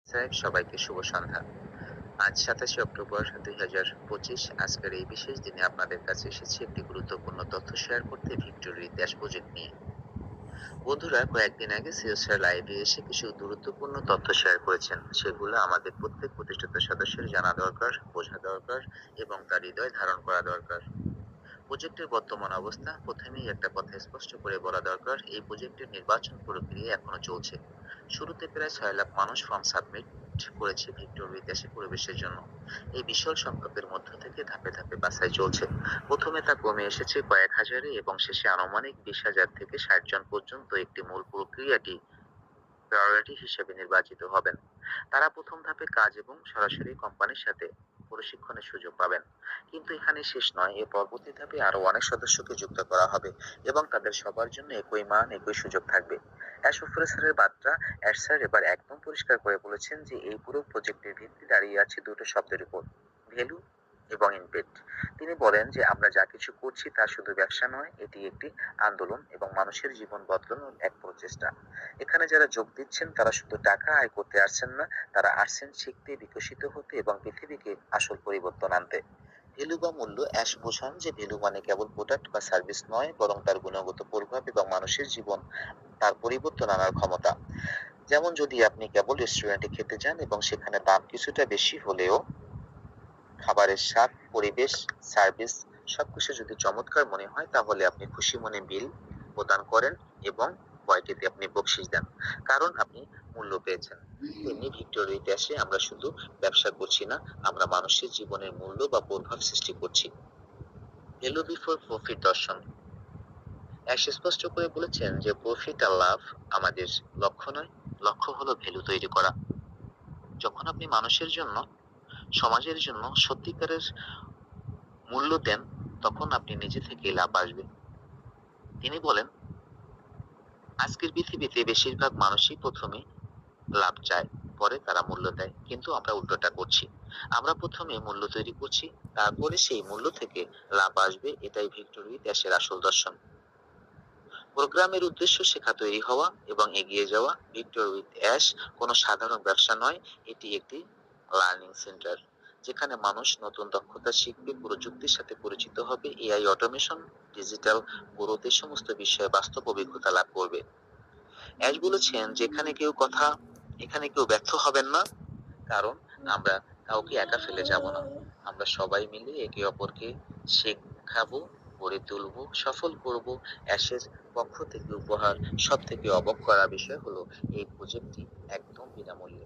সাহেব, সবাইকে শুভ সন্ধ্যা। আজ 27শে অক্টোবর 2025। আজকের এই বিশেষ দিনে আপনাদের কাছে এসেছি একটি গুরুত্বপূর্ণ তথ্য শেয়ার করতে ভিক্টোরি ড্যাশ প্রজেক্ট নিয়ে। বন্ধুরা, কয়েকদিন আগে সিও স্যার লাইভে এসে কিছু গুরুত্বপূর্ণ তথ্য শেয়ার করেছেন। সেগুলো আমাদের প্রত্যেক প্রতিষ্ঠাতা সদস্যের জানা দরকার, বোঝা দরকার এবং তার হৃদয় ধারণ করা দরকার। প্রজেক্টের বর্তমান অবস্থা প্রথমেই একটা কথা স্পষ্ট করে বলা দরকার, এই প্রজেক্টের নির্বাচন প্রক্রিয়া এখনো চলছে। শুরুতে প্রায় 6 লাখ মানুষ ফর্ম সাবমিট করেছে ভিক্টোরিয়া ইতিহাসে পরিবেশের জন্য। এই বিশাল সংখ্যকের মধ্য থেকে ধাপে ধাপে বাছাই চলছে। প্রথমে তা কমে এসেছে কয়েক হাজারে এবং শেষে আনুমানিক 20,000 থেকে 60 জন পর্যন্ত। একটি মূল প্রক্রিয়াটি প্রায়োরিটি হিসেবে নির্বাচিত হবেন। তারা প্রথম ধাপে কাজ এবং সরাসরি কোম্পানির সাথে প্রশিক্ষণের সুযোগ পাবেন। কিন্তু এখানে শেষ নয়, এ পরবর্তী ধাপে আরো অনেক সদস্যকে যুক্ত করা হবে এবং তাদের সবার জন্য একই মান, একই সুযোগ থাকবে। অ্যাশ অফিসারের বার্তা, অ্যাশ স্যার এবার একদম পরিষ্কার করে বলেছেন যে এই পুরো প্রজেক্টের ভিত্তি দাঁড়িয়ে আছে দুটো শব্দের উপর: ভ্যালু এবং ইমপ্যাক্ট। তিনি বলেন যে আমরা যা কিছু করছি তা শুধু ব্যবসা নয়, এটি একটি আন্দোলন এবং মানুষের জীবন বদলানোর এক প্রচেষ্টা। এখানে যারা যোগ দিচ্ছেন তারা শুধু টাকা আয় করতে আসছেন না, তারা আসছেন শিখতে, বিকশিত হতে এবং পৃথিবীকে আসল পরিবর্তন আনতে। ভ্যালু বা মূল্য, অ্যাশ বোঝান যে ভ্যালু মানে কেবল প্রোডাক্ট বা সার্ভিস নয়, বরং তার গুণগত প্রভাব এবং মানুষের জীবন তার পরিবর্তন আনার ক্ষমতা। যেমন যদি আপনি কেবল রেস্টুরেন্টে খেতে যান এবং সেখানে দাম কিছুটা বেশি হলেও খাবারের স্বাদ, পরিবেশ, সার্ভিস সবকিছু যদি চমৎকার মনে হয়, তাহলে আপনি খুশি মনে বিল প্রদান করেন এবং বয়টিতে আপনি বকশিশ দেন, কারণ আপনি মূল্য পেয়েছেন। তেমনি ভিক্টোরিয়া ইতিহাসে আমরা শুধু ব্যবসা করছি না, আমরা মানুষের জীবনের মূল্য বা প্রভাব সৃষ্টি করছি। ভ্যালু বিফোর প্রফিট দর্শন। অ্যাশ স্পষ্ট করে বলেছেন যে প্রফিট আর লাভ আমাদের লক্ষ্য নয়, লক্ষ্য হলো ভ্যালু তৈরি করা। যখন আপনি মানুষের জন্য, সমাজের জন্য সত্যিকারের মূল্য দেন, তখন আপনি নিজে থেকেই লাভ আসবে। তিনি বলেন, আজকের পৃথিবীতে বেশিরভাগ মানুষই প্রথমে লাভ চায়, পরে তারা মূল্য দেয়, কিন্তু আমরা উল্টোটা করছি। আমরা প্রথমে মূল্য তৈরি করছি, তারপরে সেই মূল্য থেকে লাভ আসবে। এটাই ভিক্টোরি ড্যাশের আসল দর্শন। প্রোগ্রামের উদ্দেশ্য শেখা, তৈরি হওয়া এবং এগিয়ে যাওয়া। ভিক্টর উইথ অ্যাশ কোনো সাধারণ ব্যবসা নয়, এটি একটি লার্নিং সেন্টার, যেখানে মানুষ নতুন দক্ষতা শিখবে, প্রযুক্তির সাথে পরিচিত হবে, এআই, অটোমেশন, ডিজিটাল গ্রোথ, এই সমস্ত বিষয়ে বাস্তব অভিজ্ঞতা লাভ করবে। অ্যাশ বলেছেন যে এখানে কেউ ব্যর্থ হবেন না, কারণ আমরা কাউকে একা ফেলে যাব না। আমরা সবাই মিলে একে অপরকে শেখাবো, গড়ে তুলবো, সফল করব। অ্যাশের পক্ষ থেকে উপহার, সব থেকে অবাক করা বিষয় হলো এই প্রজেক্টটি একদম বিনামূল্যে।